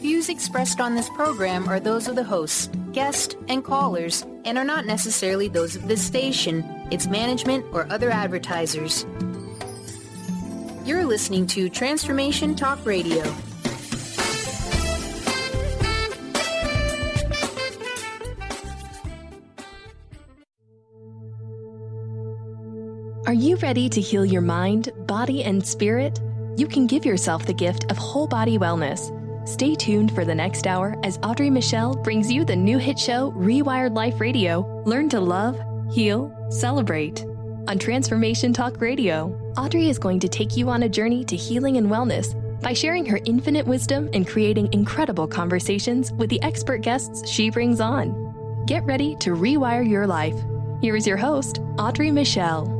views expressed on this program are those of the hosts, guests, and callers, and are not necessarily those of this station, its management, or other advertisers. You're listening to Transformation Talk Radio. Are you ready to heal your mind, body, and spirit? You can give yourself the gift of whole body wellness. Stay tuned for the next hour as Audrey Michel brings you the new hit show, Rewired Life Radio. Learn to love, heal, celebrate. On Transformation Talk Radio, Audrey is going to take you on a journey to healing and wellness by sharing her infinite wisdom and creating incredible conversations with the expert guests she brings on. Get ready to rewire your life. Here is your host, Audrey Michel.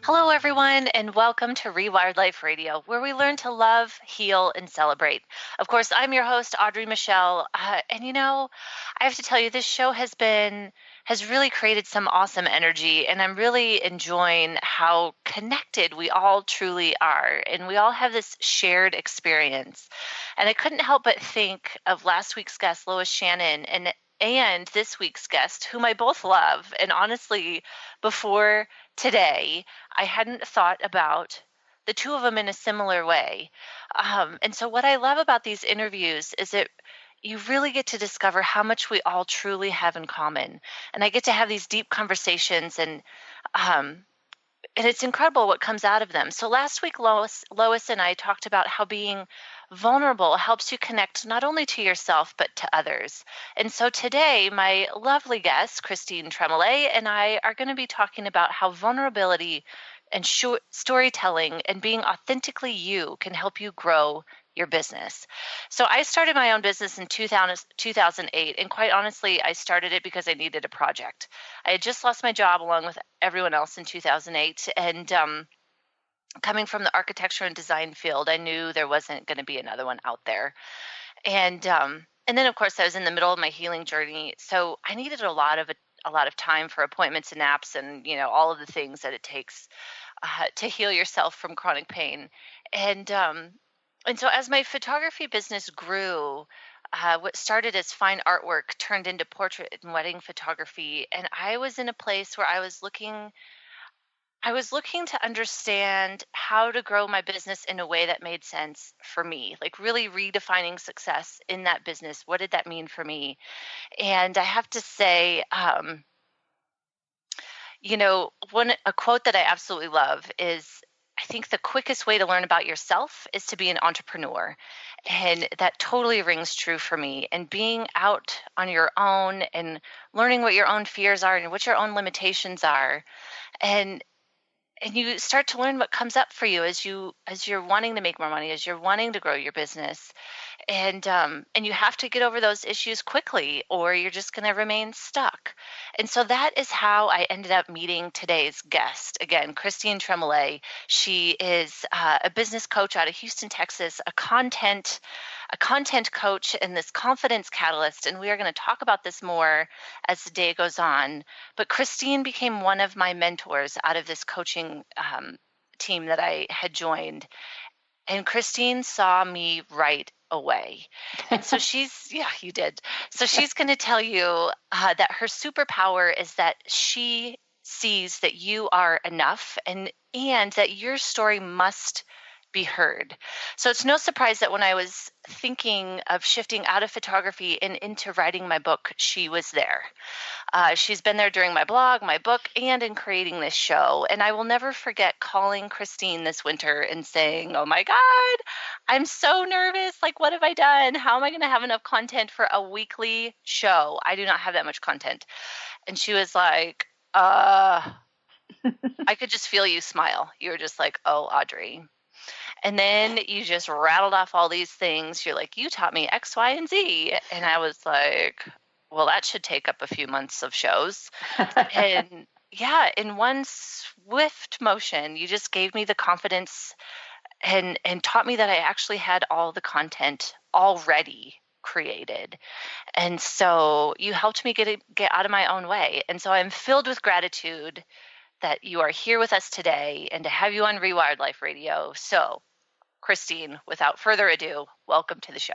Hello, everyone, and welcome to Rewired Life Radio, where we learn to love, heal, and celebrate. Of course, I'm your host, Audrey Michel, and I have to tell you, this show has really created some awesome energy, and I'm really enjoying how connected we all truly are, and we all have this shared experience. And I couldn't help but think of last week's guest, Lois Shannon, and this week's guest, whom I both love. And honestly, before today, I hadn't thought about the two of them in a similar way. And so what I love about these interviews is that you really get to discover how much we all truly have in common. And I get to have these deep conversations, and it's incredible what comes out of them. So last week, Lois and I talked about how being vulnerable helps you connect not only to yourself, but to others. And so today, my lovely guest, Christine Tremoulet, and I are going to be talking about how vulnerability and storytelling and being authentically you can help you grow your business. So I started my own business in 2008, and quite honestly, I started it because I needed a project. I had just lost my job along with everyone else in 2008, and coming from the architecture and design field, I knew there wasn't going to be another one out there. And then, of course, I was in the middle of my healing journey, so I needed a lot of time for appointments and naps, and all of the things that it takes to heal yourself from chronic pain. And so as my photography business grew, what started as fine artwork turned into portrait and wedding photography, and I was in a place where I was looking to understand how to grow my business in a way that made sense for me, like really redefining success in that business. What did that mean for me? And I have to say, a quote that I absolutely love is, I think the quickest way to learn about yourself is to be an entrepreneur. And that totally rings true for me. And being out on your own and learning what your own fears are and what your own limitations are. And you start to learn what comes up for you as you're wanting to make more money, as you're wanting to grow your business. And you have to get over those issues quickly, or you're just going to remain stuck. And so that is how I ended up meeting today's guest. Again, Christine Tremoulet. She is a business coach out of Houston, Texas, a content coach, and this confidence catalyst. And we are going to talk about this more as the day goes on. But Christine became one of my mentors out of this coaching team that I had joined. And Christine saw me right away. And so you did. So she's going to tell you that her superpower is that she sees that you are enough and that your story must be heard. So it's no surprise that when I was thinking of shifting out of photography and into writing my book, she was there. She's been there during my blog, my book, and in creating this show. And I will never forget calling Christine this winter and saying, "Oh my God, I'm so nervous. Like, what have I done? How am I going to have enough content for a weekly show? I do not have that much content." And she was like, I could just feel you smile. You were just like, "Oh, Audrey." And then you just rattled off all these things. You're like, "You taught me X, Y, and Z." And I was like, well, that should take up a few months of shows. And yeah, in one swift motion, you just gave me the confidence and taught me that I actually had all the content already created. And so you helped me get out of my own way. And so I'm filled with gratitude that you are here with us today and to have you on Rewired Life Radio. So Christine, without further ado, welcome to the show.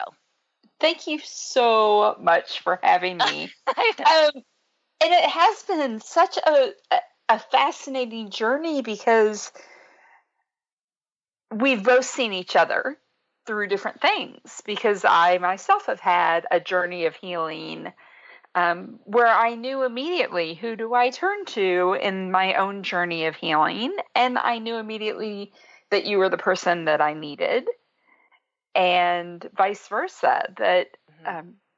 Thank you so much for having me. I know. And it has been such a fascinating journey because we've both seen each other through different things, because I myself have had a journey of healing where I knew immediately who do I turn to in my own journey of healing. And I knew immediately that you were the person that I needed, and vice versa. That,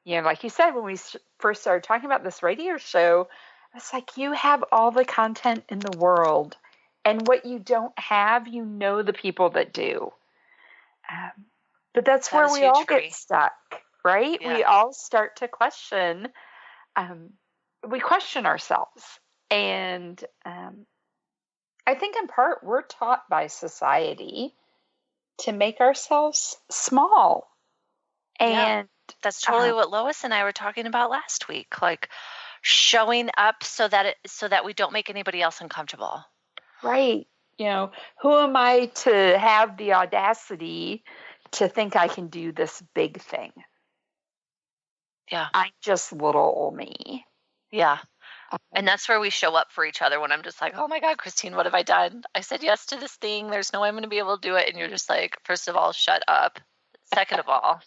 like you said, when we first started talking about this radio show, it's like, you have all the content in the world, and what you don't have, the people that do. But that's where we all get stuck, right? Yeah. We all start to question. We question ourselves. And I think in part we're taught by society to make ourselves small. And that's totally what Lois and I were talking about last week, like showing up so that we don't make anybody else uncomfortable. Right. Who am I to have the audacity to think I can do this big thing? Yeah. I'm just little old me. Yeah. And that's where we show up for each other, when I'm just like, oh my God, Christine, what have I done? I said yes to this thing. There's no way I'm going to be able to do it. And you're just like, first of all, shut up. Second of all,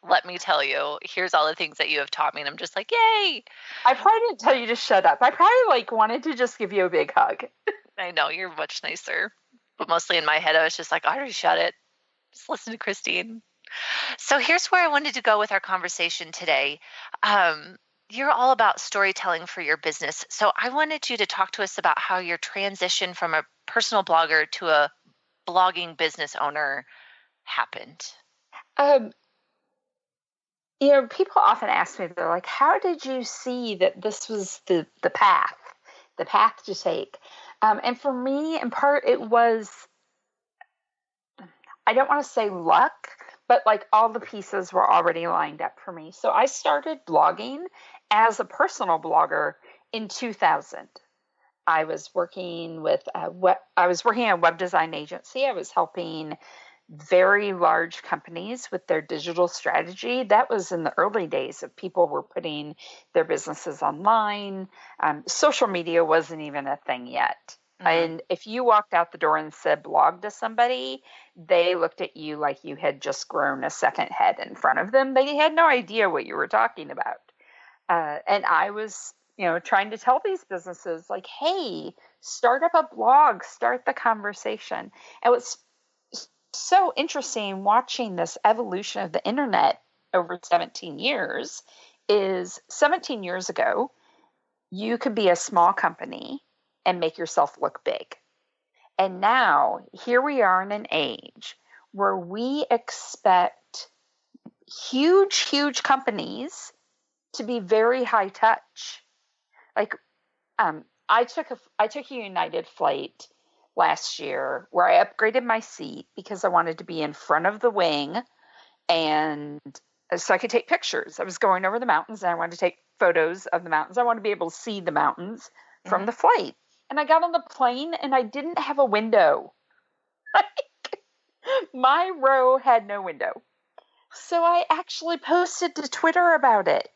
let me tell you, here's all the things that you have taught me. And I'm just like, yay. I probably didn't tell you to shut up. I probably wanted to just give you a big hug. I know, you're much nicer. But mostly in my head, I was just like, Audrey, shut it. Just listen to Christine. So here's where I wanted to go with our conversation today. You're all about storytelling for your business. So I wanted you to talk to us about how your transition from a personal blogger to a blogging business owner happened. People often ask me, they're like, how did you see that this was the path to take? And for me, in part, it was, I don't want to say luck, but like all the pieces were already lined up for me. So I started blogging as a personal blogger in 2000. I was working with a web design agency. I was helping very large companies with their digital strategy. That was in the early days of people were putting their businesses online. Social media wasn't even a thing yet. Mm-hmm. And if you walked out the door and said blog to somebody, they looked at you like you had just grown a second head in front of them. They had no idea what you were talking about. And I was, trying to tell these businesses like, hey, start up a blog, start the conversation. And what's so interesting watching this evolution of the internet over 17 years is 17 years ago, you could be a small company and make yourself look big. And now here we are in an age where we expect huge, huge companies to be very high touch. Like, I took a United flight last year where I upgraded my seat because I wanted to be in front of the wing, and so I could take pictures. I was going over the mountains and I wanted to take photos of the mountains. I wanted to be able to see the mountains from the flight. And I got on the plane and I didn't have a window. My row had no window. So I actually posted to Twitter about it.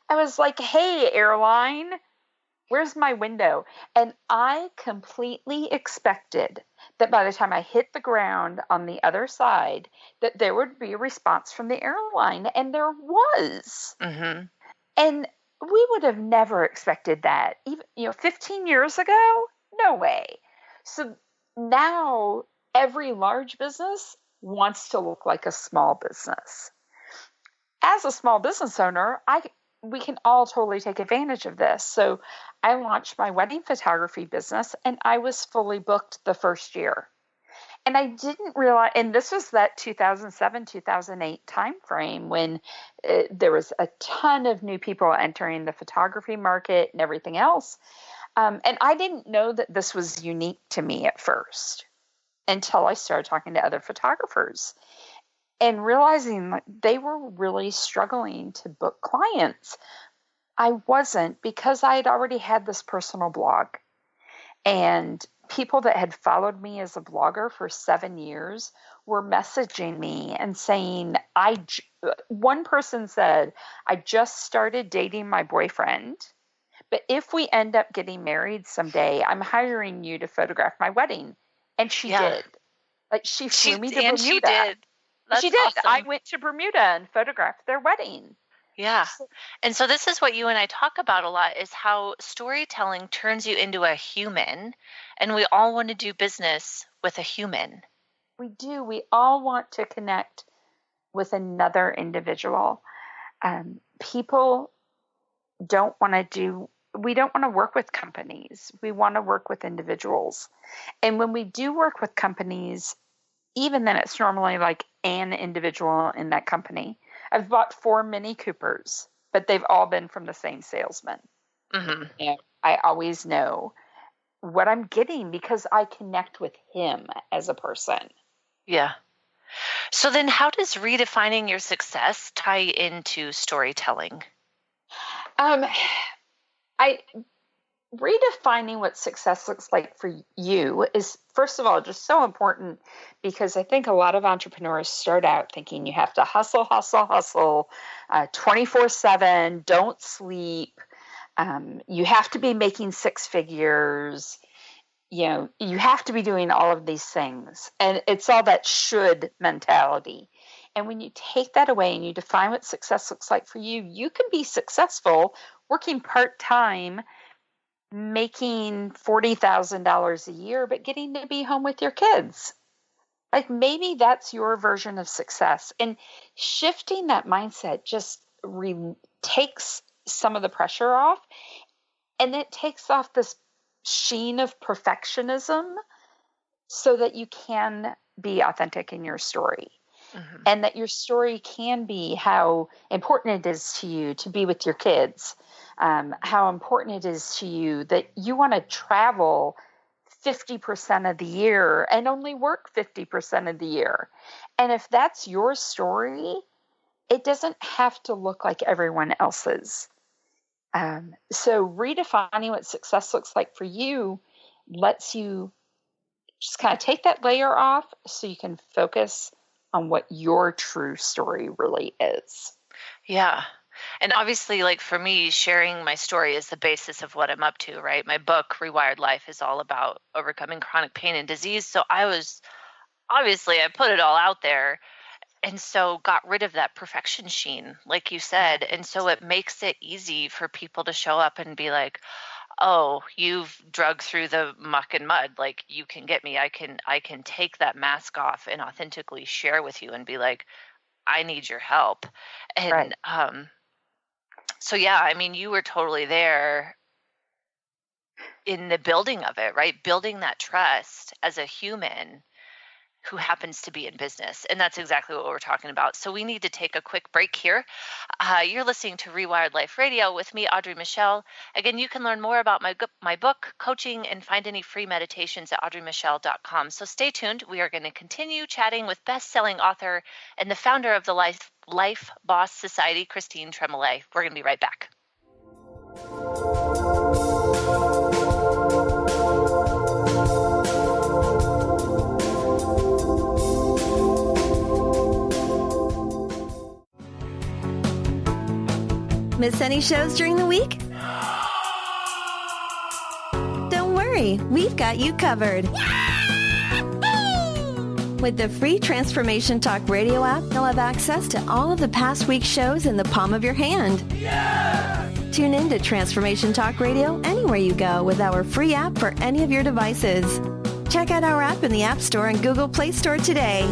I was like, hey, airline, where's my window? And I completely expected that by the time I hit the ground on the other side, that there would be a response from the airline. And there was. Mm-hmm. And we would have never expected that. Even, 15 years ago? No way. So now every large business wants to look like a small business. As a small business owner, we can all totally take advantage of this. So I launched my wedding photography business and I was fully booked the first year. And I didn't realize, and this was that 2007, 2008 timeframe when there was a ton of new people entering the photography market and everything else. And I didn't know that this was unique to me at first until I started talking to other photographers and realizing that they were really struggling to book clients. I wasn't, because I had already had this personal blog. And people that had followed me as a blogger for 7 years were messaging me and saying, one person said, I just started dating my boyfriend, but if we end up getting married someday, I'm hiring you to photograph my wedding. And she did. Like, she flew me to Bermuda. She did. That's she did. Awesome. I went to Bermuda and photographed their wedding. Yeah. And so this is what you and I talk about a lot, is how storytelling turns you into a human, and we all want to do business with a human. We do. We all want to connect with another individual. People don't want to we don't want to work with companies. We want to work with individuals. And when we do work with companies, even then it's normally like an individual in that company. I've bought 4 Mini Coopers, but they've all been from the same salesman. Mm-hmm. And I always know what I'm getting because I connect with him as a person. Yeah. So then how does redefining your success tie into storytelling? Redefining what success looks like for you is, first of all, just so important, because I think a lot of entrepreneurs start out thinking you have to hustle 24/7, don't sleep. You have to be making 6 figures. You have to be doing all of these things. And it's all that should mentality. And when you take that away and you define what success looks like for you, you can be successful working part-time, making $40,000 a year, but getting to be home with your kids. Like, maybe that's your version of success. And shifting that mindset just takes some of the pressure off, and it takes off this sheen of perfectionism so that you can be authentic in your story. Mm-hmm. And that your story can be how important it is to you to be with your kids, how important it is to you that you want to travel 50% of the year and only work 50% of the year. And if that's your story, it doesn't have to look like everyone else's. So redefining what success looks like for you lets you just kind of take that layer off so you can focus on what your true story really is. Yeah. And obviously, like for me, sharing my story is the basis of what I'm up to, right? My book, Rewired Life, is all about overcoming chronic pain and disease. So I put it all out there. And so got rid of that perfection sheen, like you said. And so it makes it easy for people to show up and be like, oh, you've drug through the muck and mud. Like, you can get me. I can take that mask off and authentically share with you and be like, I need your help. And right. So yeah, I mean, you were totally there in the building of it, right? Building that trust as a human who happens to be in business. And that's exactly what we're talking about. So we need to take a quick break here. You're listening to Rewired Life Radio with me, Audrey Michel. Again, you can learn more about my book, coaching, and find any free meditations at audreymichel.com. So stay tuned. We are going to continue chatting with best-selling author and the founder of the Life Boss Society, Christine Tremoulet. We're going to be right back. Miss any shows during the week? Don't worry, we've got you covered. With the free Transformation Talk Radio app, you'll have access to all of the past week's shows in the palm of your hand. Yeah! Tune in to Transformation Talk Radio anywhere you go with our free app for any of your devices. Check out our app in the App Store and Google Play Store today.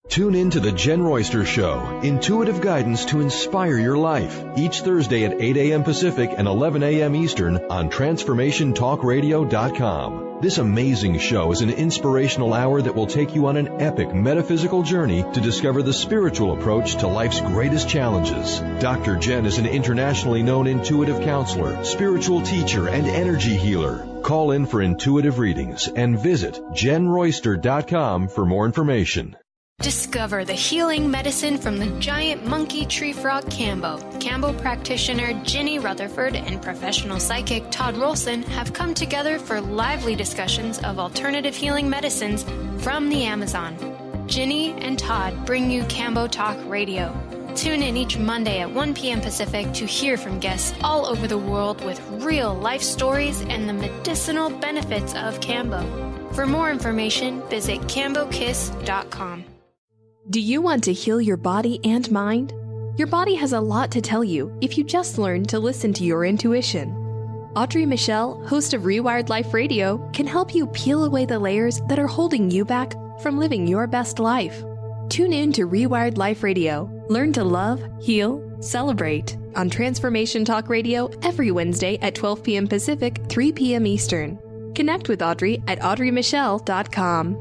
Tune in to The Jen Royster Show, intuitive guidance to inspire your life, each Thursday at 8 a.m. Pacific and 11 a.m. Eastern on TransformationTalkRadio.com. This amazing show is an inspirational hour that will take you on an epic metaphysical journey to discover the spiritual approach to life's greatest challenges. Dr. Jen is an internationally known intuitive counselor, spiritual teacher, and energy healer. Call in for intuitive readings and visit JenRoyster.com for more information. Discover the healing medicine from the giant monkey tree frog Cambo. Cambo practitioner Ginny Rutherford and professional psychic Todd Rolson have come together for lively discussions of alternative healing medicines from the Amazon. Ginny and Todd bring you Cambo Talk Radio. Tune in each Monday at 1 p.m. Pacific to hear from guests all over the world with real life stories and the medicinal benefits of Cambo. For more information, visit cambokiss.com. Do you want to heal your body and mind? Your body has a lot to tell you if you just learn to listen to your intuition. Audrey Michel, host of Rewired Life Radio, can help you peel away the layers that are holding you back from living your best life. Tune in to Rewired Life Radio. Learn to love, heal, celebrate on Transformation Talk Radio every Wednesday at 12 p.m. Pacific, 3 p.m. Eastern. Connect with Audrey at audreymichelle.com.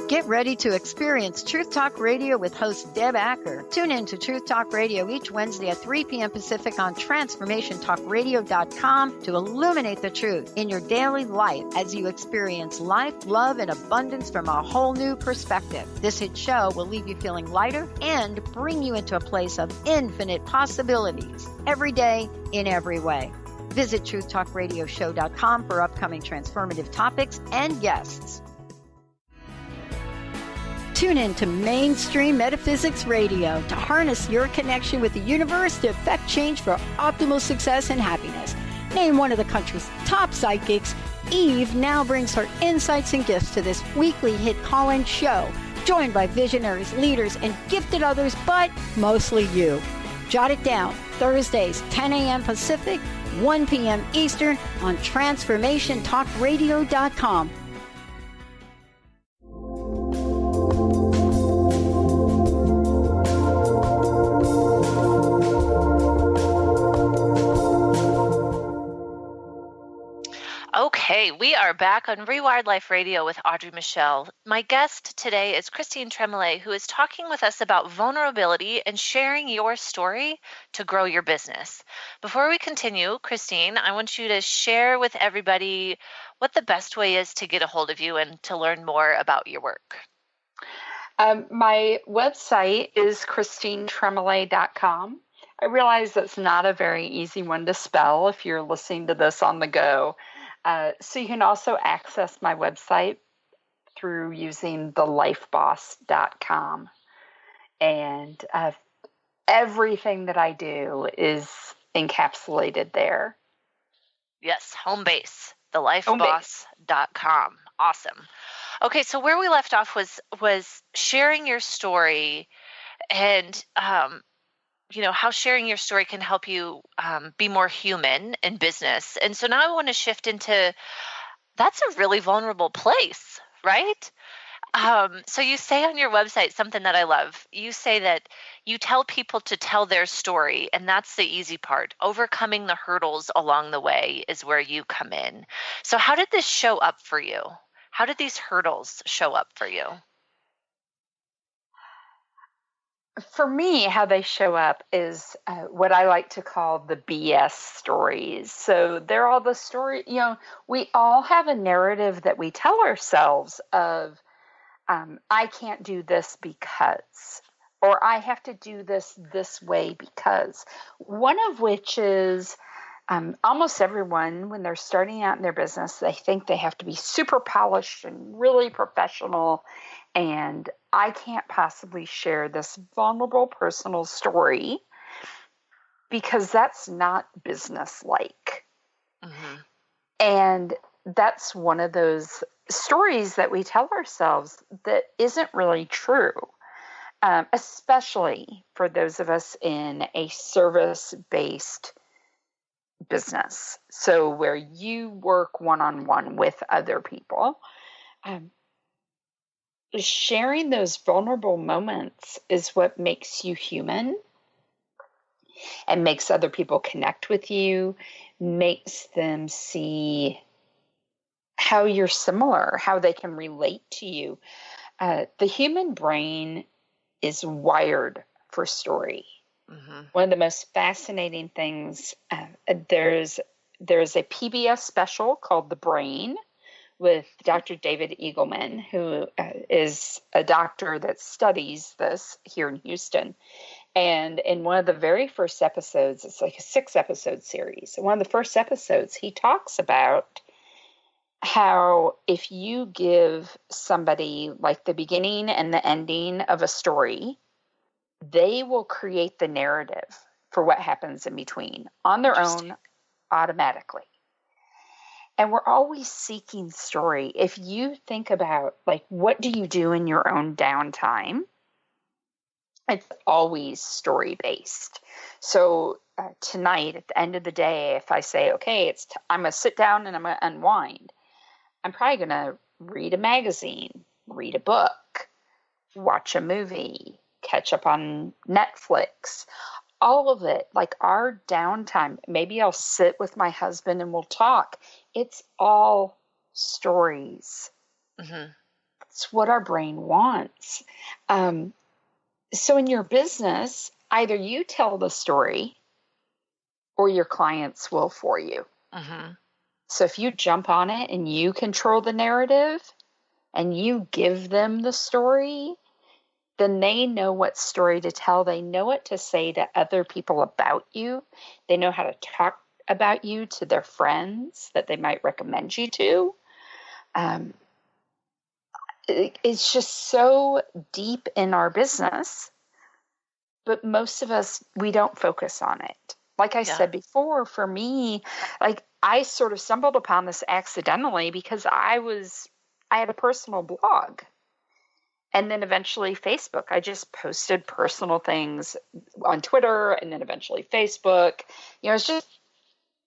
Get ready to experience Truth Talk Radio with host Deb Acker. Tune in to Truth Talk Radio each Wednesday at 3 p.m. Pacific on TransformationTalkRadio.com to illuminate the truth in your daily life as you experience life, love, and abundance from a whole new perspective. This hit show will leave you feeling lighter and bring you into a place of infinite possibilities every day in every way. Visit TruthTalkRadioshow.com for upcoming transformative topics and guests. Tune in to Mainstream Metaphysics Radio to harness your connection with the universe to effect change for optimal success and happiness. Named one of the country's top psychics, Eve now brings her insights and gifts to this weekly hit call-in show, joined by visionaries, leaders, and gifted others, but mostly you. Jot it down, Thursdays, 10 a.m. Pacific, 1 p.m. Eastern on TransformationTalkRadio.com. Okay, we are back on Rewired Life Radio with Audrey Michel. My guest today is Christine Tremoulet, who is talking with us about vulnerability and sharing your story to grow your business. Before we continue, Christine, I want you to share with everybody what the best way is to get a hold of you and to learn more about your work. My website is ChristineTremoulet.com. I realize that's not a very easy one to spell if you're listening to this on the go. So you can also access my website through using thelifeboss.com. And everything that I do is encapsulated there. Yes, home base, thelifeboss.com. Awesome. Okay, so where we left off was sharing your story and how sharing your story can help you be more human in business. And so now I want to shift into, that's a really vulnerable place, right? So you say on your website something that I love. You say that you tell people to tell their story, and that's the easy part. Overcoming the hurdles along the way is where you come in. So how did this show up for you? How did these hurdles show up for you? For me, how they show up is what I like to call the BS stories. So they're all the story, we all have a narrative that we tell ourselves of, I can't do this because, or I have to do this way because. One of which is almost everyone, when they're starting out in their business, they think they have to be super polished and really professional. And I can't possibly share this vulnerable personal story because that's not business-like. Mm-hmm. And that's one of those stories that we tell ourselves that isn't really true, especially for those of us in a service-based business. So where you work one-on-one with other people, sharing those vulnerable moments is what makes you human and makes other people connect with you, makes them see how you're similar, how they can relate to you. The human brain is wired for story. Mm-hmm. One of the most fascinating things, there's a PBS special called The Brain with Dr. David Eagleman, who is a doctor that studies this here in Houston. And in one of the very first episodes, it's like a 6-episode series. In one of the first episodes, he talks about how if you give somebody like the beginning and the ending of a story, they will create the narrative for what happens in between on their own automatically. And we're always seeking story. If you think about, like, what do you do in your own downtime? It's always story-based. So tonight, at the end of the day, if I say, okay, I'm going to sit down and I'm going to unwind, I'm probably going to read a magazine, read a book, watch a movie, catch up on Netflix. All of it, like our downtime, maybe I'll sit with my husband and we'll talk. It's all stories. Mm-hmm. It's what our brain wants. So in your business, either you tell the story or your clients will for you. Mm-hmm. So if you jump on it and you control the narrative and you give them the story, then they know what story to tell. They know what to say to other people about you. They know how to talk about you to their friends that they might recommend you to. It's just so deep in our business, but most of us, we don't focus on it. Like I said before, for me, like I sort of stumbled upon this accidentally because I had a personal blog. And then eventually Facebook. I just posted personal things on Twitter and then eventually Facebook. It's just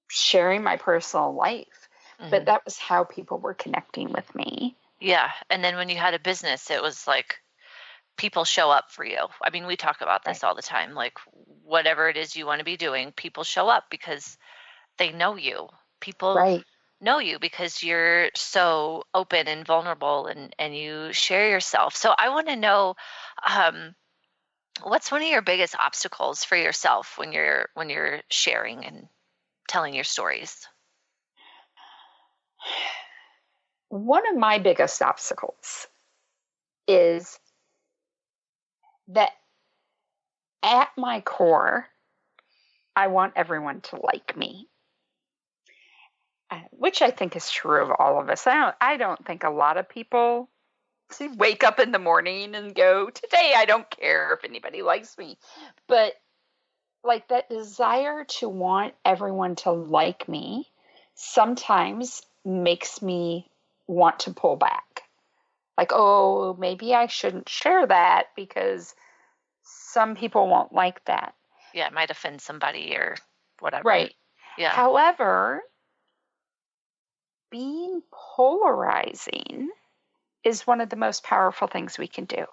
sharing my personal life. Mm-hmm. But that was how people were connecting with me. Yeah. And then when you had a business, it was like people show up for you. I mean, we talk about this all the time. Like whatever it is you want to be doing, people show up because they know you. People know you because you're so open and vulnerable and you share yourself. So I want to know, what's one of your biggest obstacles for yourself when you're sharing and telling your stories? One of my biggest obstacles is that at my core, I want everyone to like me. Which I think is true of all of us. I don't think a lot of people wake up in the morning and go, today I don't care if anybody likes me. But like that desire to want everyone to like me sometimes makes me want to pull back. Like, oh, maybe I shouldn't share that because some people won't like that. Yeah, it might offend somebody or whatever. Right. Yeah. However, being polarizing is one of the most powerful things we can do.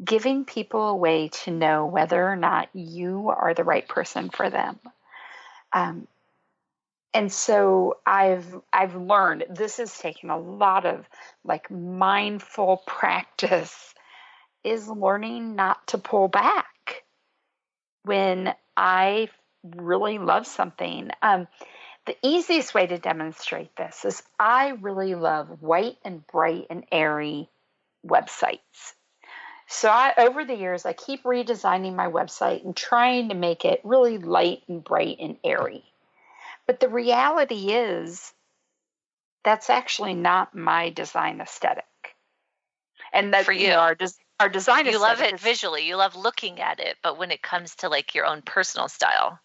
Giving people a way to know whether or not you are the right person for them. And so I've learned, this has taken a lot of like mindful practice, is learning not to pull back when I really love something. The easiest way to demonstrate this is I really love white and bright and airy websites. So over the years, I keep redesigning my website and trying to make it really light and bright and airy. But the reality is that's actually not my design aesthetic. And that, for you, our design aesthetic. You love it visually. You love looking at it. But when it comes to like your own personal style,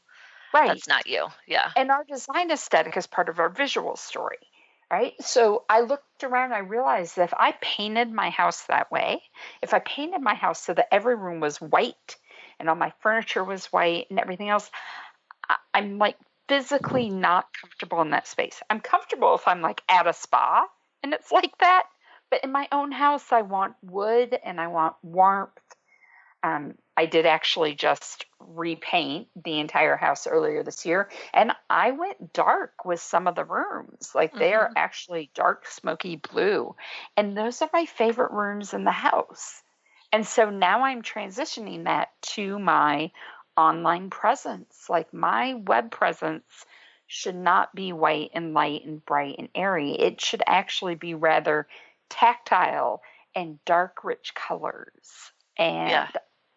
that's not you. Yeah. And our design aesthetic is part of our visual story, right? So I looked around and I realized that if I painted my house that way, if I painted my house so that every room was white and all my furniture was white and everything else, I'm like physically not comfortable in that space. I'm comfortable if I'm like at a spa and it's like that. But in my own house, I want wood and I want warmth. I did actually just repaint the entire house earlier this year, and I went dark with some of the rooms. Like they are actually dark, smoky blue, and those are my favorite rooms in the house. And so now I'm transitioning that to my online presence. Like my web presence should not be white and light and bright and airy. It should actually be rather tactile and dark, rich colors and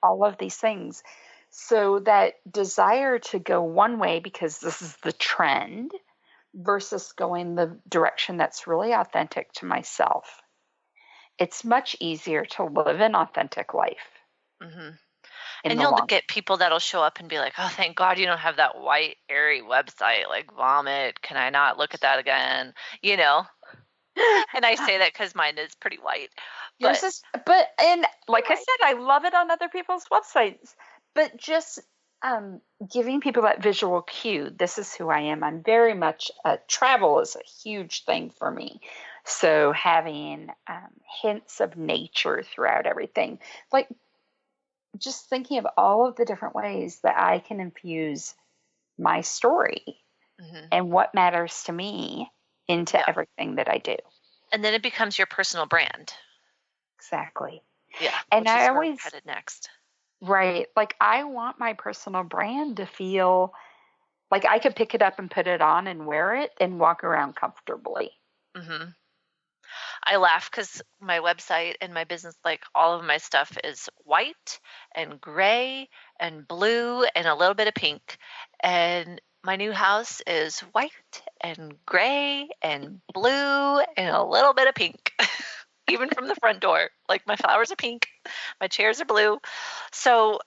all of these things. So that desire to go one way because this is the trend versus going the direction that's really authentic to myself. It's much easier to live an authentic life. Mm-hmm. And you'll get people that'll show up and be like, oh, thank God you don't have that white, airy website, like vomit. Can I not look at that again? You know? And I say that because mine is pretty white. And like I said, I love it on other people's websites. But just giving people that visual cue, this is who I am. I'm very much, travel is a huge thing for me. So having hints of nature throughout everything, like just thinking of all of the different ways that I can infuse my story and what matters to me into everything that I do. And then it becomes your personal brand. Exactly. Yeah. And I always headed next. Right. Like I want my personal brand to feel like I could pick it up and put it on and wear it and walk around comfortably. Mm-hmm. I laugh because my website and my business, like all of my stuff is white and gray and blue and a little bit of pink. And my new house is white and gray and blue and a little bit of pink, even from the front door. Like my flowers are pink, my chairs are blue. So,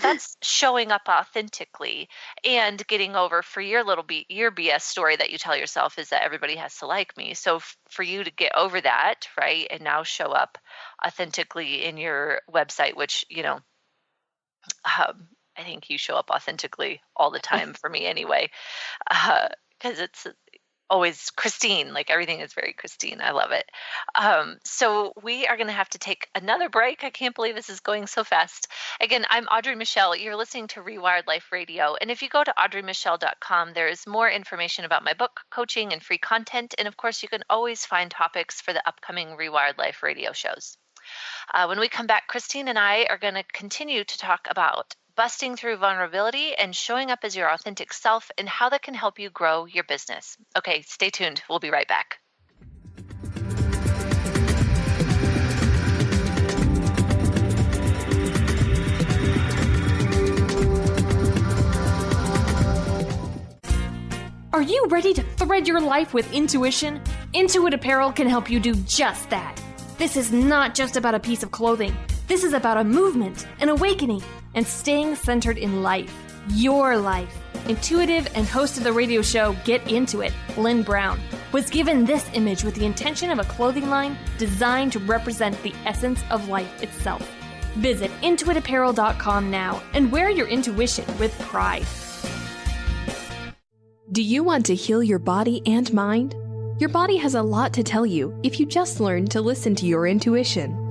that's showing up authentically and getting over for your your BS story that you tell yourself is that everybody has to like me. So for you to get over that, right, and now show up authentically in your website, which, I think you show up authentically all the time for me anyway, because it's always Christine, like everything is very Christine. I love it. So we are going to have to take another break. I can't believe this is going so fast. Again, I'm Audrey Michel. You're listening to Rewired Life Radio. And if you go to audreymichel.com, there is more information about my book, coaching, and free content. And of course, you can always find topics for the upcoming Rewired Life Radio shows. When we come back, Christine and I are going to continue to talk about busting through vulnerability and showing up as your authentic self and how that can help you grow your business. Okay, stay tuned. We'll be right back. Are you ready to thread your life with intuition? Intuit Apparel can help you do just that. This is not just about a piece of clothing. This is about a movement, an awakening, and staying centered in life, your life. Intuitive and host of the radio show Get Into It, Lynn Brown, was given this image with the intention of a clothing line designed to represent the essence of life itself. Visit intuitapparel.com now and wear your intuition with pride. Do you want to heal your body and mind? Your body has a lot to tell you if you just learn to listen to your intuition.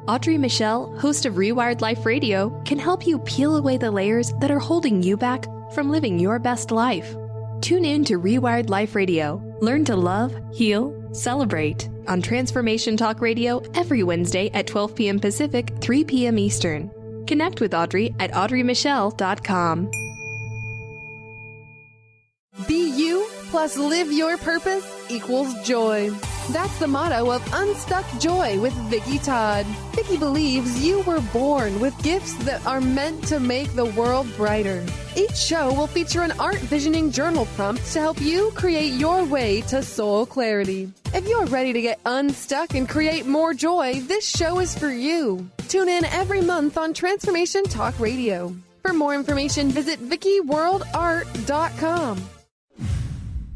Audrey Michel, host of Rewired Life Radio, can help you peel away the layers that are holding you back from living your best life. Tune in to Rewired Life Radio. Learn to love, heal, celebrate on Transformation Talk Radio every Wednesday at 12 p.m. Pacific, 3 p.m. Eastern. Connect with Audrey at audreymichel.com. Be you plus live your purpose equals joy. That's the motto of Unstuck Joy with Vicki Todd. Vicki believes you were born with gifts that are meant to make the world brighter. Each show will feature an art visioning journal prompt to help you create your way to soul clarity. If you're ready to get unstuck and create more joy, this show is for you. Tune in every month on Transformation Talk Radio. For more information, visit VickiWorldArt.com.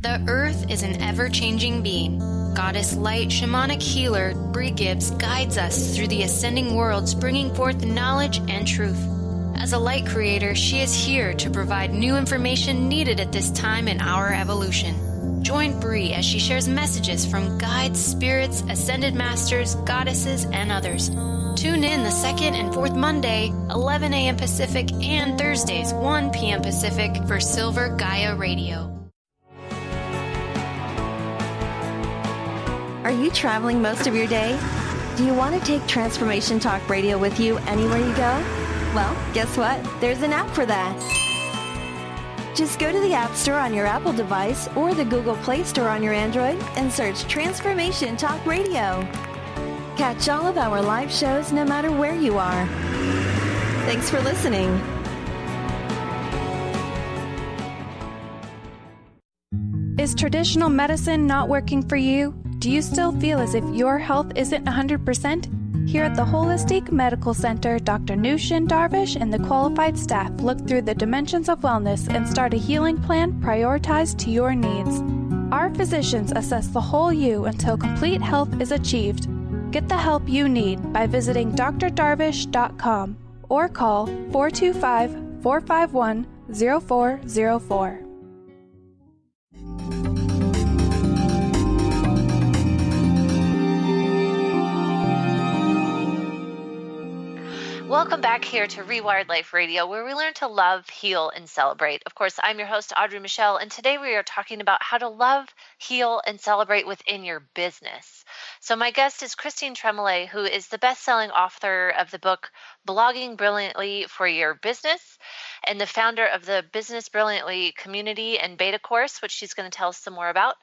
The Earth is an ever-changing being. Goddess Light Shamanic Healer Bree Gibbs guides us through the ascending worlds, bringing forth knowledge and truth. As a light creator, she is here to provide new information needed at this time in our evolution. Join Bree as she shares messages from guides, spirits, ascended masters, goddesses, and others. Tune in the second and fourth Monday, 11 a.m. Pacific, and Thursdays, 1 p.m. Pacific for Silver Gaia Radio. Are you traveling most of your day? Do you want to take Transformation Talk Radio with you anywhere you go? Well, guess what? There's an app for that. Just go to the App Store on your Apple device or the Google Play Store on your Android and search Transformation Talk Radio. Catch all of our live shows no matter where you are. Thanks for listening. Is traditional medicine not working for you? Do you still feel as if your health isn't 100%? Here at the Holistic Medical Center, Dr. Nushin Darvish and the qualified staff look through the dimensions of wellness and start a healing plan prioritized to your needs. Our physicians assess the whole you until complete health is achieved. Get the help you need by visiting drdarvish.com or call 425-451-0404. Welcome back here to Rewired Life Radio, where we learn to love, heal, and celebrate. Of course, I'm your host, Audrey Michel, and today we are talking about how to love, heal, and celebrate within your business. So my guest is Christine Tremoulet, who is the best-selling author of the book Blogging Brilliantly for Your Business, and the founder of the Business Brilliantly community and beta course, which she's going to tell us some more about.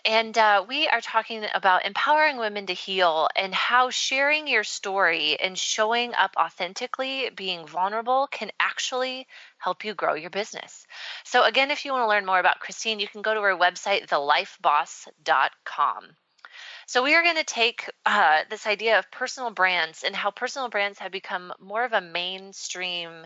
And we are talking about empowering women to heal and how sharing your story and showing up authentically, being vulnerable, can actually help you grow your business. So again, if you want to learn more about Christine, you can go to her website, thelifeboss.com. So we are going to take this idea of personal brands and how personal brands have become more of a mainstream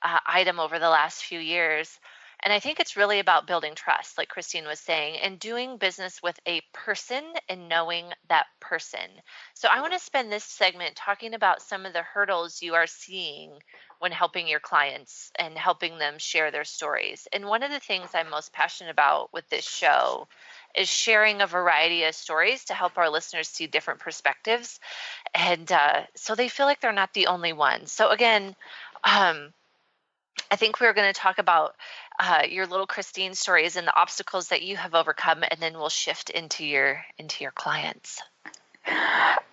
item over the last few years. And I think it's really about building trust, like Christine was saying, and doing business with a person and knowing that person. So I want to spend this segment talking about some of the hurdles you are seeing when helping your clients and helping them share their stories. And one of the things I'm most passionate about with this show is sharing a variety of stories to help our listeners see different perspectives. And so they feel like they're not the only ones. So again, I think we're going to talk about your little Christine stories and the obstacles that you have overcome, and then we'll shift into your clients.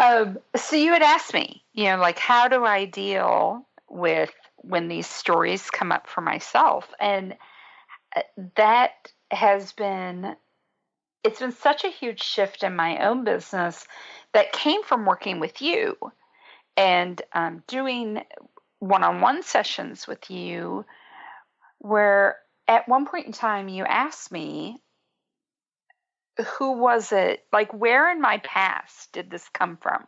So you had asked me, like, how do I deal with when these stories come up for myself? And that has been, it's been such a huge shift in my own business that came from working with you and doing one-on-one sessions with you, where at one point in time you asked me, who was it? Like, where in my past did this come from?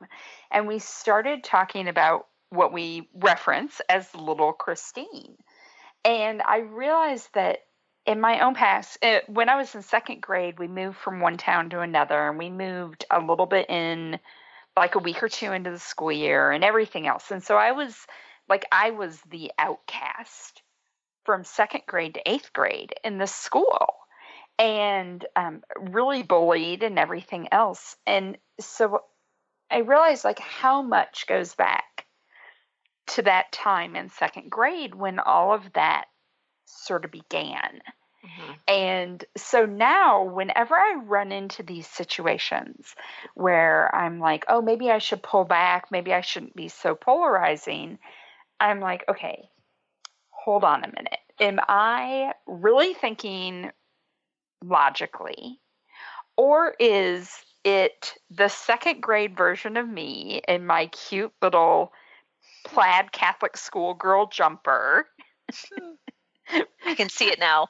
And we started talking about what we reference as little Christine. And I realized that in my own past, when I was in second grade, we moved from one town to another, and we moved a little bit in like a week or two into the school year and everything else. And so I was the outcast from second grade to eighth grade in the school, and really bullied and everything else. And so I realized like how much goes back to that time in second grade when all of that sort of began. Mm-hmm. And so now whenever I run into these situations where I'm like, oh, maybe I should pull back, maybe I shouldn't be so polarizing, I'm like, okay, hold on a minute. Am I really thinking logically, or is it the second grade version of me in my cute little plaid Catholic school girl jumper? I can see it now.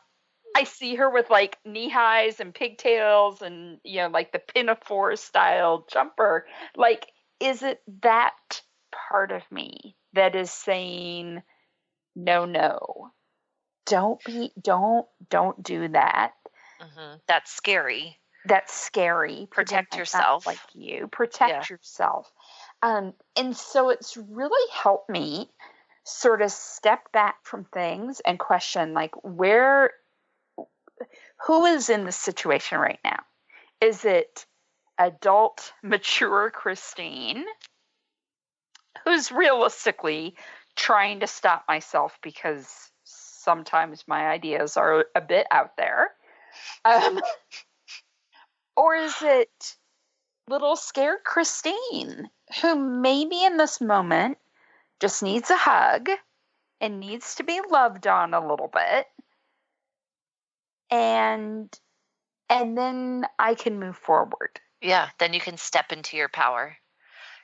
I see her with like knee highs and pigtails and, like the pinafore style jumper. Like, is it that part of me that is saying, no, don't do that. Mm-hmm. That's scary. That's scary. Protect yourself. Like you. Protect yourself. And so it's really helped me sort of step back from things and question, like, who is in this situation right now? Is it adult, mature Christine, who's realistically trying to stop myself because sometimes my ideas are a bit out there? Or is it little scared Christine, who maybe in this moment just needs a hug and needs to be loved on a little bit, and then I can move forward. Yeah, then you can step into your power.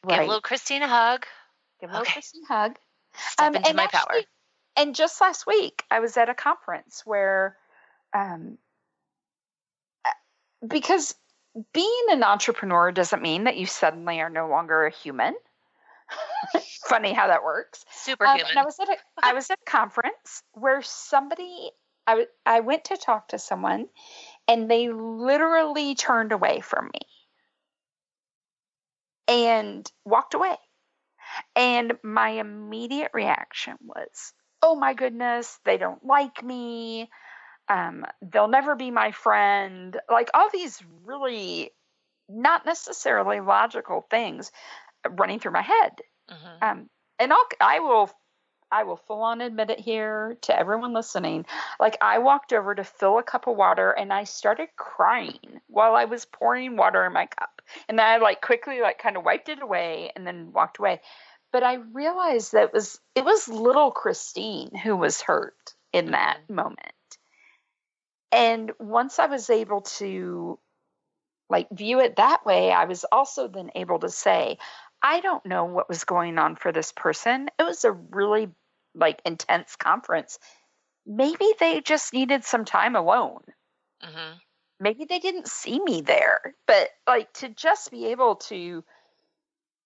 Right. Give little Christine a hug. Give little Christine a hug. Step into my power. And just last week, I was at a conference where, because being an entrepreneur doesn't mean that you suddenly are no longer a human. Funny how that works. Superhuman. And I was at a conference where I went to talk to someone, and they literally turned away from me and walked away. And my immediate reaction was, oh my goodness, they don't like me. They'll never be my friend. Like all these really not necessarily logical things running through my head. Mm-hmm. And I will full on admit it here to everyone listening. Like I walked over to fill a cup of water and I started crying while I was pouring water in my cup. And then I quickly kind of wiped it away and then walked away. But I realized that it was little Christine who was hurt in that moment. And once I was able to view it that way, I was also then able to say, I don't know what was going on for this person. It was a really intense conference. Maybe they just needed some time alone. Mm-hmm. Maybe they didn't see me there, but to just be able to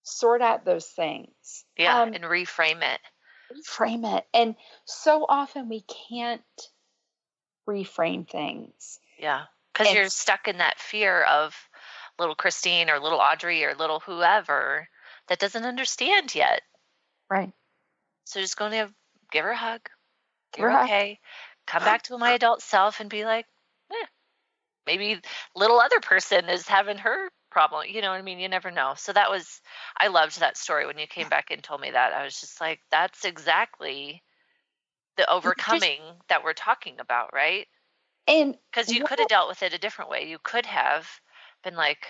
sort out those things. Yeah. And reframe it. And so often we can't reframe things. Yeah. Because you're stuck in that fear of little Christine or little Audrey or little whoever that doesn't understand yet. Right. So just going to give her a hug. You're okay. Come back to my adult self and be like, maybe little other person is having her problem. You know what I mean? You never know. So I loved that story when you came back and told me that. I was just like, that's exactly the overcoming that we're talking about, right? And because you could have dealt with it a different way. You could have been like,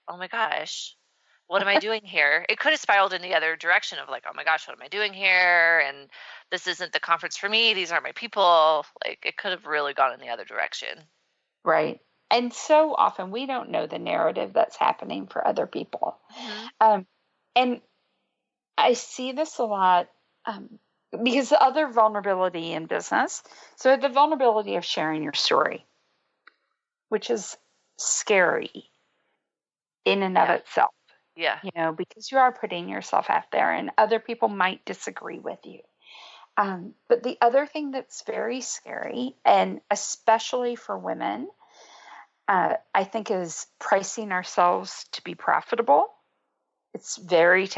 oh my gosh, what am I doing here? It could have spiraled in the other direction of oh my gosh, what am I doing here? And this isn't the conference for me. These aren't my people. It could have really gone in the other direction. Right. And so often we don't know the narrative that's happening for other people. Mm-hmm. And I see this a lot because the other vulnerability in business, so the vulnerability of sharing your story, which is scary in and of itself. Yeah. Because you are putting yourself out there and other people might disagree with you. But the other thing that's very scary, and especially for women, I think is pricing ourselves to be profitable. It's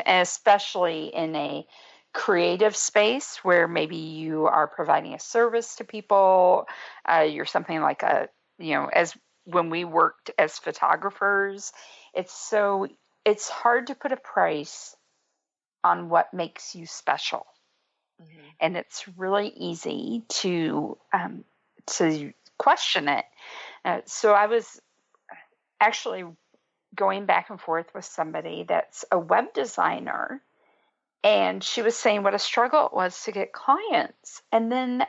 especially in a creative space where maybe you are providing a service to people. You're something like as when we worked as photographers, it's hard to put a price on what makes you special. Mm-hmm. And it's really easy to question it. So I was actually going back and forth with somebody that's a web designer, and she was saying what a struggle it was to get clients. And then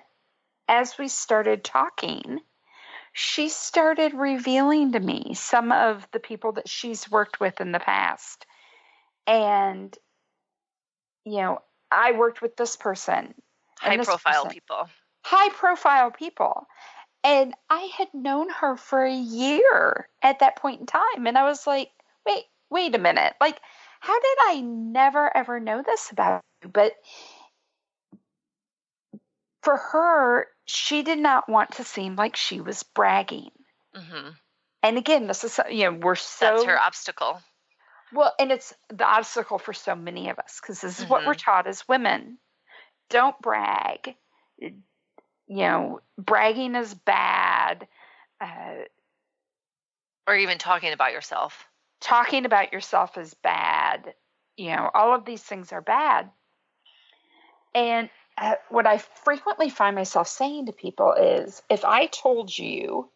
as we started talking, she started revealing to me some of the people that she's worked with in the past. And, I worked with this person. High-profile people. And I had known her for a year at that point in time. And I was like, wait a minute. How did I never, ever know this about you? But for her, she did not want to seem like she was bragging. Mm-hmm. And again, this is, that's her obstacle. Well, and it's the obstacle for so many of us, because this is what we're taught as women. Don't brag. Bragging is bad. Or even talking about yourself. Talking about yourself is bad. All of these things are bad. And what I frequently find myself saying to people is, if I told you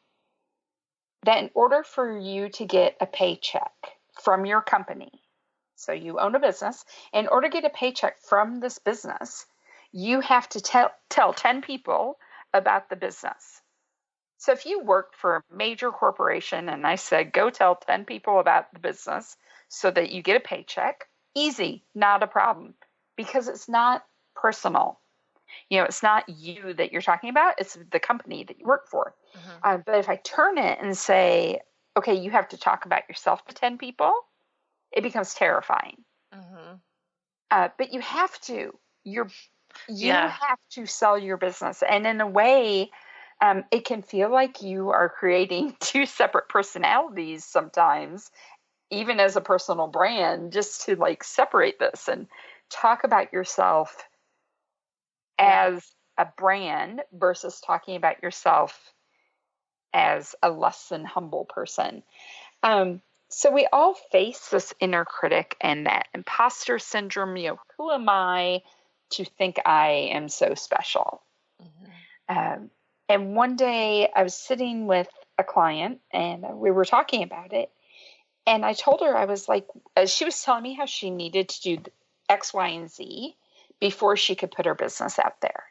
that in order for you to get a paycheck from your company, so you own a business, in order to get a paycheck from this business, you have to tell 10 people about the business. So if you worked for a major corporation and I said, go tell 10 people about the business so that you get a paycheck, easy, not a problem, because it's not personal. It's not you that you're talking about. It's the company that you work for. Mm-hmm. But if I turn it and say, okay, you have to talk about yourself to 10 people, it becomes terrifying. Mm-hmm. But you have to. You have to sell your business. And in a way, it can feel like you are creating two separate personalities sometimes, even as a personal brand, just to like separate this and talk about yourself as a brand versus talking about yourself as a less than humble person. So we all face this inner critic and that imposter syndrome. Who am I to think I am so special? Mm-hmm. And one day I was sitting with a client and we were talking about it. And I told her, I was like, she was telling me how she needed to do X, Y, and Z before she could put her business out there.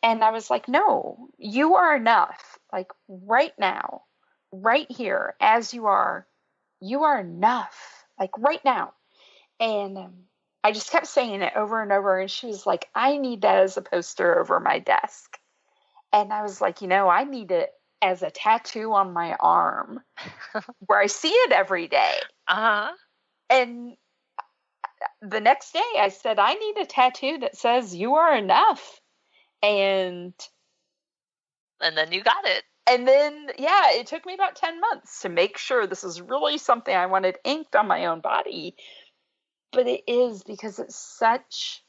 And I was like, no, you are enough. Like right now, right here, as you are enough. Like right now. And I just kept saying it over and over. And she was like, I need that as a poster over my desk. And I was like, I need it as a tattoo on my arm where I see it every day. Uh-huh. And the next day I said, I need a tattoo that says you are enough. And then you got it. And then, it took me about 10 months to make sure this is really something I wanted inked on my own body. But it is, because it's such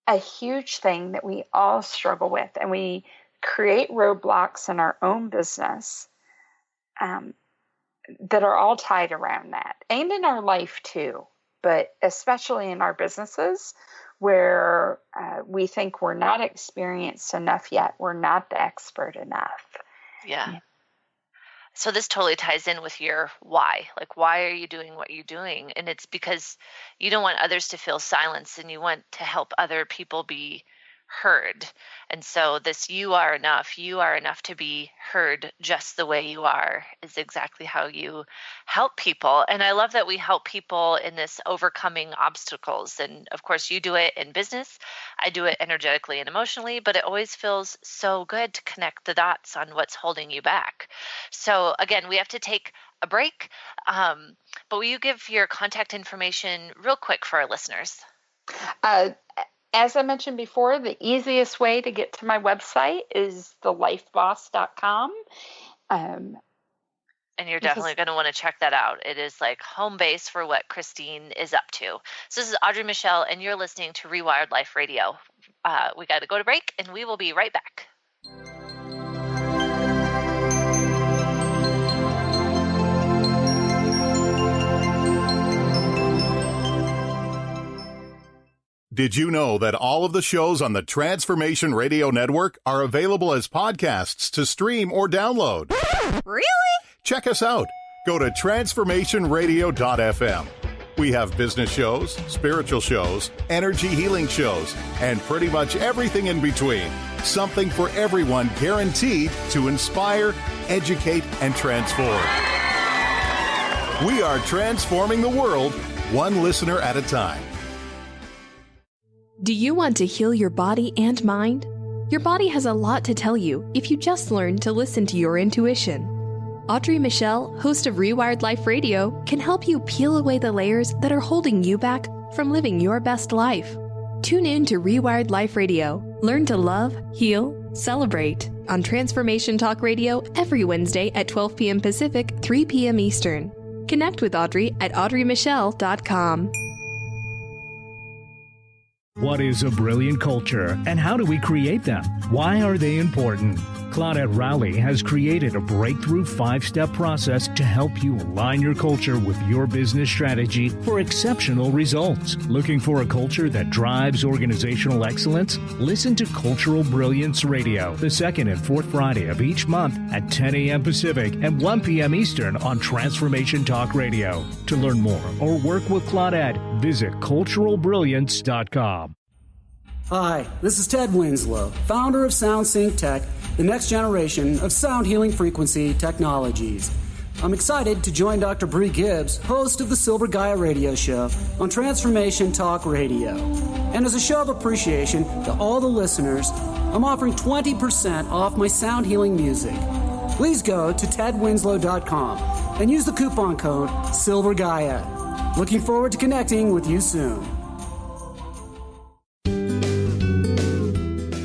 a huge thing that we all struggle with, and we create roadblocks in our own business that are all tied around that, and in our life too, but especially in our businesses where we think we're not experienced enough yet, we're not the expert enough. Yeah. So this totally ties in with your why. Like, why are you doing what you're doing? And it's because you don't want others to feel silence, and you want to help other people be heard. And so this you are enough to be heard just the way you are is exactly how you help people. And I love that we help people in this overcoming obstacles. And of course you do it in business. I do it energetically and emotionally, but it always feels so good to connect the dots on what's holding you back. So again, we have to take a break. But will you give your contact information real quick for our listeners? As I mentioned before, the easiest way to get to my website is thelifeboss.com. And you're definitely going to want to check that out. It is like home base for what Christine is up to. So this is Audrey Michel, and you're listening to Rewired Life Radio. We got to go to break, and we will be right back. Did you know that all of the shows on the Transformation Radio Network are available as podcasts to stream or download? Really? Check us out. Go to transformationradio.fm. We have business shows, spiritual shows, energy healing shows, and pretty much everything in between. Something for everyone, guaranteed to inspire, educate, and transform. We are transforming the world, one listener at a time. Do you want to heal your body and mind? Your body has a lot to tell you if you just learn to listen to your intuition. Audrey Michel, host of Rewired Life Radio, can help you peel away the layers that are holding you back from living your best life. Tune in to Rewired Life Radio. Learn to love, heal, celebrate on Transformation Talk Radio every Wednesday at 12 p.m. Pacific, 3 p.m. Eastern. Connect with Audrey at audreymichelle.com. What is a brilliant culture, and how do we create them? Why are they important? Claudette Rowley has created a breakthrough 5-step process to help you align your culture with your business strategy for exceptional results. Looking for a culture that drives organizational excellence? Listen to Cultural Brilliance Radio, the second and fourth Friday of each month at 10 a.m. Pacific and 1 p.m. Eastern on Transformation Talk Radio. To learn more or work with Claudette, visit culturalbrilliance.com. Hi, this is Ted Winslow, founder of SoundSync Tech the next generation of sound healing frequency technologies. I'm excited to join Dr. Bree Gibbs, host of the Silver Gaia Radio Show on Transformation Talk Radio. And as a show of appreciation to all the listeners, I'm offering 20% off my sound healing music. Please go to tedwinslow.com and use the coupon code SilverGaia. Looking forward to connecting with you soon.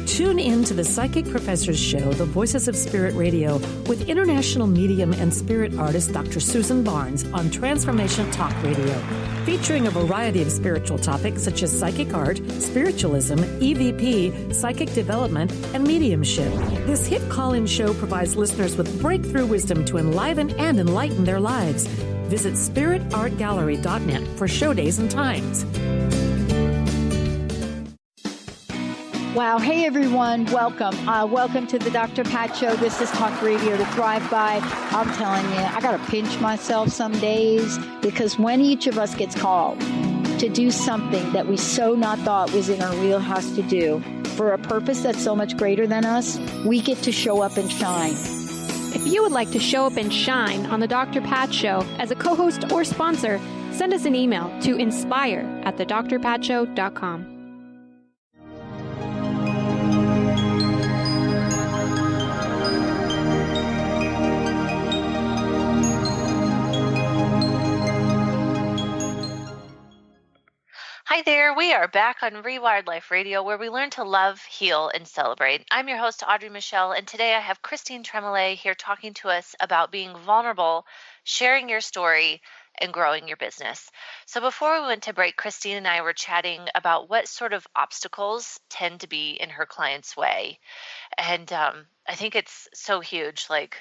Tune in to the Psychic Professors Show, The Voices of Spirit Radio, with international medium and spirit artist Dr. Susan Barnes on Transformation Talk Radio, featuring a variety of spiritual topics such as psychic art, spiritualism, EVP, psychic development, and mediumship. This hit call-in show provides listeners with breakthrough wisdom to enliven and enlighten their lives. Visit spiritartgallery.net for show days and times. Wow. Hey, everyone. Welcome. Welcome to the Dr. Pat Show. This is Talk Radio to Thrive By. I'm telling you, I got to pinch myself some days, because when each of us gets called to do something that we so not thought was in our wheelhouse to do for a purpose that's so much greater than us, we get to show up and shine. If you would like to show up and shine on the Dr. Pat Show as a co-host or sponsor, send us an email to inspire@thedrpatshow.com. Hi there. We are back on Rewired Life Radio, where we learn to love, heal, and celebrate. I'm your host, Audrey Michel, and today I have Christine Tremoulet here talking to us about being vulnerable, sharing your story, and growing your business. So before we went to break, Christine and I were chatting about what sort of obstacles tend to be in her client's way. And I think it's so huge. Like,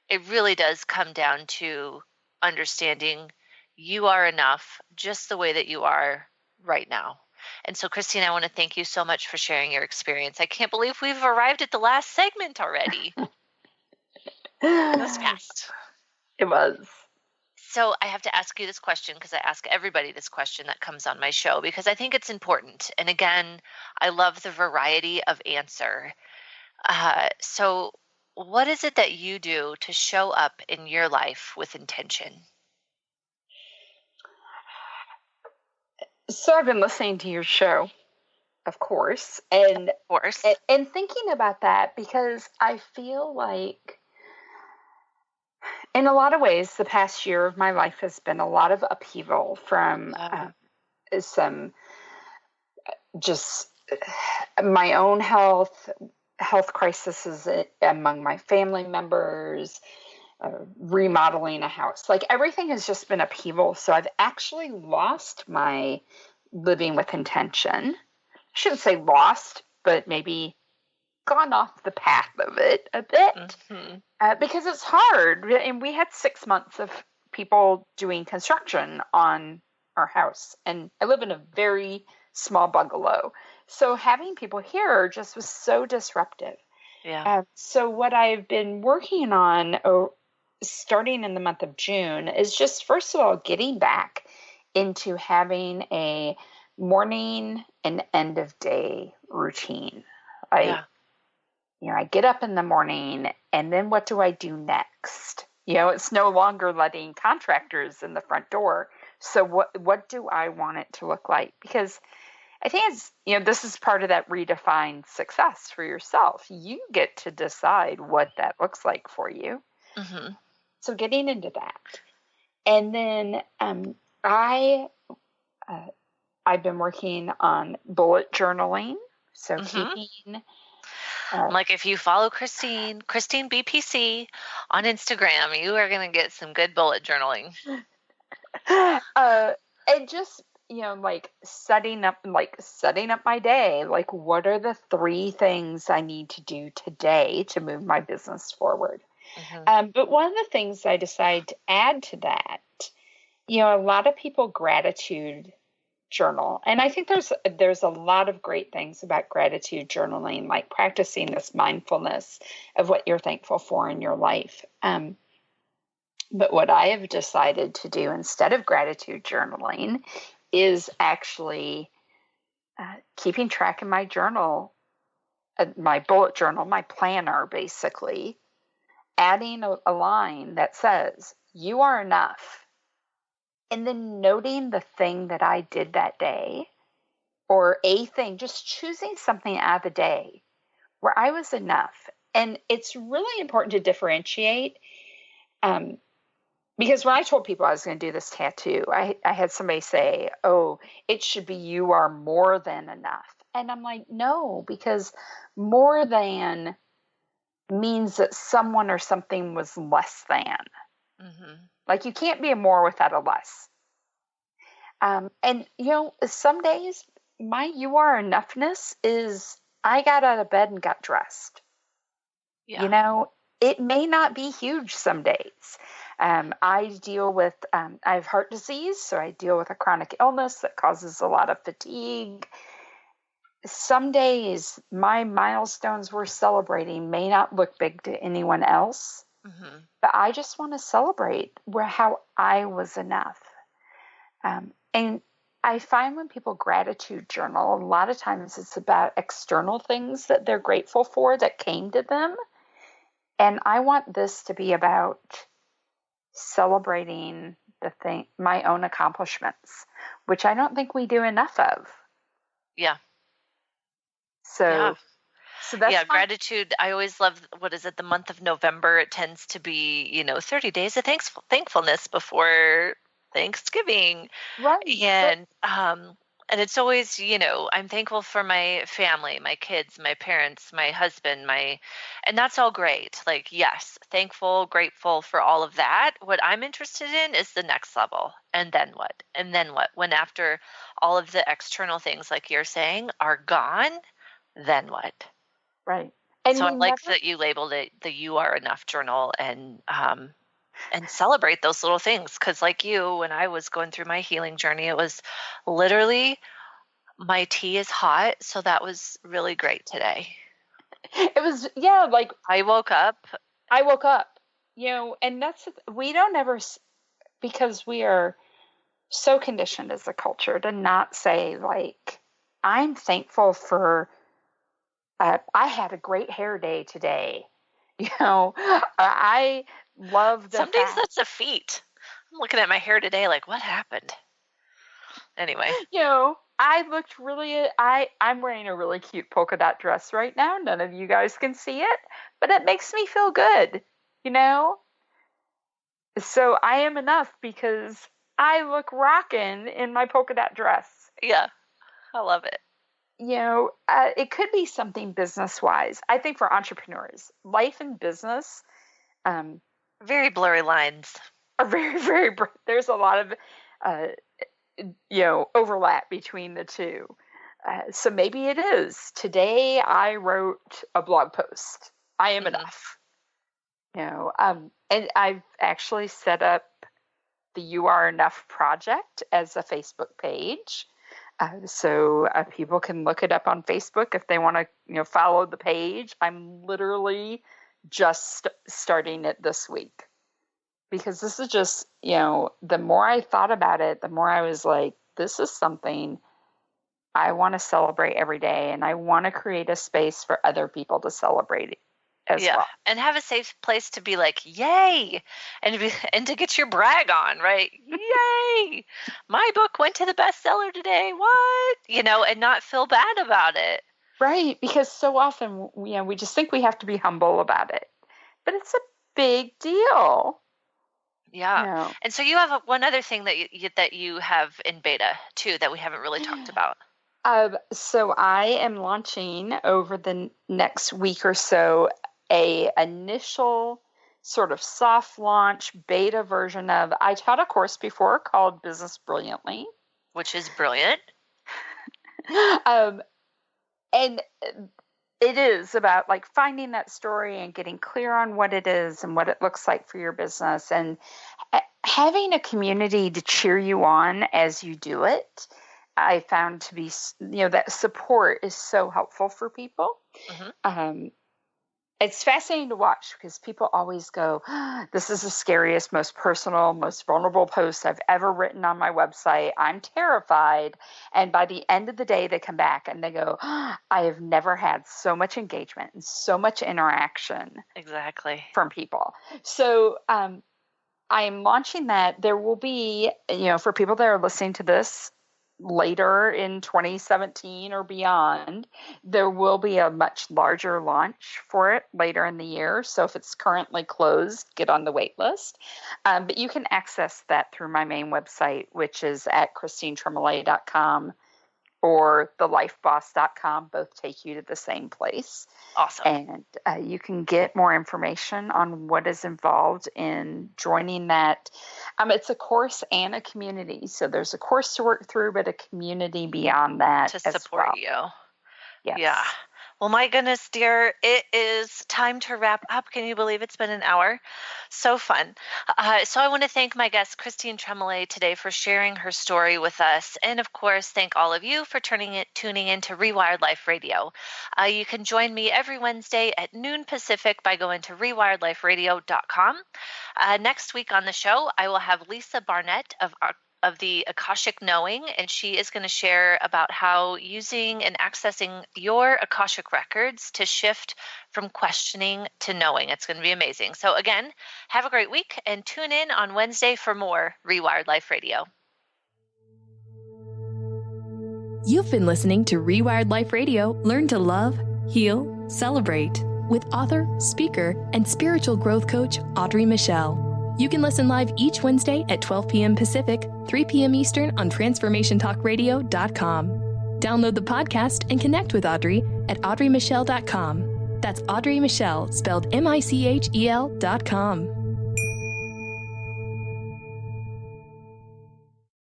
it really does come down to understanding you are enough just the way that you are right now. And so, Christine, I want to thank you so much for sharing your experience. I can't believe we've arrived at the last segment already. It was fast. It was. So I have to ask you this question, because I ask everybody this question that comes on my show, because I think it's important. And again, I love the variety of answer. So what is it that you do to show up in your life with intention? So I've been listening to your show, of course, and thinking about that, because I feel like in a lot of ways, the past year of my life has been a lot of upheaval from some just my own health crises among my family members, remodeling a house. Like, everything has just been upheaval. So I've actually lost my living with intention. I shouldn't say lost, but maybe gone off the path of it a bit, because it's hard. And we had 6 months of people doing construction on our house, and I live in a very small bungalow. So having people here just was so disruptive. Yeah. So what I've been working on starting in the month of June is just, first of all, getting back into having a morning and end of day routine. I get up in the morning, and then what do I do next? It's no longer letting contractors in the front door. So what do I want it to look like? Because I think it's, this is part of that redefined success for yourself. You get to decide what that looks like for you. Mm-hmm. So getting into that. And then I've been working on bullet journaling. So keeping... like, if you follow Christine BPC on Instagram, you are going to get some good bullet journaling. And just, setting up my day. Like, what are the 3 things I need to do today to move my business forward? Mm-hmm. But one of the things I decided to add to that, a lot of people gratitude journal. And I think there's a lot of great things about gratitude journaling, like practicing this mindfulness of what you're thankful for in your life. But what I have decided to do instead of gratitude journaling is actually keeping track in my journal my bullet journal, my planner, basically, adding a line that says, "You are enough," and then noting the thing that I did that day, or a thing, just choosing something out of the day where I was enough. And it's really important to differentiate, because when I told people I was going to do this tattoo, I had somebody say, "Oh, it should be you are more than enough." And I'm like, no, because more than means that someone or something was less than. Mm-hmm. Like, you can't be a more without a less. And, some days my you are enoughness is I got out of bed and got dressed. Yeah. It may not be huge some days. I deal with, I have heart disease, so I deal with a chronic illness that causes a lot of fatigue. Some days my milestones we're celebrating may not look big to anyone else, Mm-hmm. but I just want to celebrate how I was enough. And I find when people gratitude journal, a lot of times it's about external things that they're grateful for that came to them. And I want this to be about celebrating my own accomplishments, which I don't think we do enough of. Yeah. So that's gratitude. I always love, what is it, the month of November? It tends to be, 30 days of thankfulness before Thanksgiving. Right. And it's always, I'm thankful for my family, my kids, my parents, my husband, and that's all great. Like, yes, thankful, grateful for all of that. What I'm interested in is the next level. And then what? And then what? When after all of the external things, like you're saying, are gone, then what? Right. And so I like that you labeled it the You Are Enough journal, and celebrate those little things. Because like you, when I was going through my healing journey, it was literally, my tea is hot. So that was really great today. It was, like I woke up, and we don't ever, because we are so conditioned as a culture to not say, like, I'm thankful for, I had a great hair day today. I love some days that's a feat. I'm looking at my hair today like, what happened? Anyway. I looked really, I'm wearing a really cute polka dot dress right now. None of you guys can see it, but it makes me feel good, So I am enough because I look rockin' in my polka dot dress. Yeah, I love it. It could be something business-wise. I think for entrepreneurs, life and business, very blurry lines. Are very, very. There's a lot of, overlap between the two. So maybe it is. Today I wrote a blog post. I am enough. And I've actually set up the You Are Enough project as a Facebook page. So people can look it up on Facebook if they want to, follow the page. I'm literally just starting it this week, because this is just, the more I thought about it, the more I was like, this is something I want to celebrate every day, and I want to create a space for other people to celebrate it as well. And have a safe place to be like, yay, and to get your brag on, right? Yay, my book went to the bestseller today. What? And not feel bad about it. Right, because so often, we just think we have to be humble about it, but it's a big deal. Yeah. And so you have one other thing that you have in beta too that we haven't really talked about. So I am launching over the next week or so a initial sort of soft launch beta version of, I taught a course before called Business Brilliantly, which is brilliant. And it is about like finding that story and getting clear on what it is and what it looks like for your business, and having a community to cheer you on as you do it. I found to be, that support is so helpful for people. Mm-hmm. It's fascinating to watch because people always go, this is the scariest, most personal, most vulnerable post I've ever written on my website. I'm terrified. And by the end of the day, they come back and they go, I have never had so much engagement and so much interaction. Exactly. From people. So I am launching that. There will be, for people that are listening to this later in 2017 or beyond, there will be a much larger launch for it later in the year. So if it's currently closed, get on the wait list. But you can access that through my main website, which is at Tremoulet.com or thelifeboss.com. Both take you to the same place. Awesome. And you can get more information on what is involved in joining that. It's a course and a community. So there's a course to work through, but a community beyond that to as support well. you. Yes. Yeah. Well, my goodness, dear, it is time to wrap up. Can you believe it's been an hour? So fun. So I want to thank my guest, Christine Tremoulet, today for sharing her story with us. And of course, thank all of you for tuning in to Rewired Life Radio. You can join me every Wednesday at noon Pacific by going to rewiredliferadio.com. Next week on the show, I will have Lisa Barnett of the Akashic Knowing, and she is going to share about how using and accessing your Akashic records to shift from questioning to knowing. It's going to be amazing. So again, have a great week and tune in on Wednesday for more Rewired Life Radio. You've been listening to Rewired Life Radio. Learn to love, heal, celebrate with author, speaker, and spiritual growth coach Audrey Michel. You can listen live each Wednesday at 12 p.m. Pacific, 3 p.m. Eastern on TransformationTalkRadio.com. Download the podcast and connect with Audrey at AudreyMichel.com. That's Audrey Michel, spelled MICHEL.com.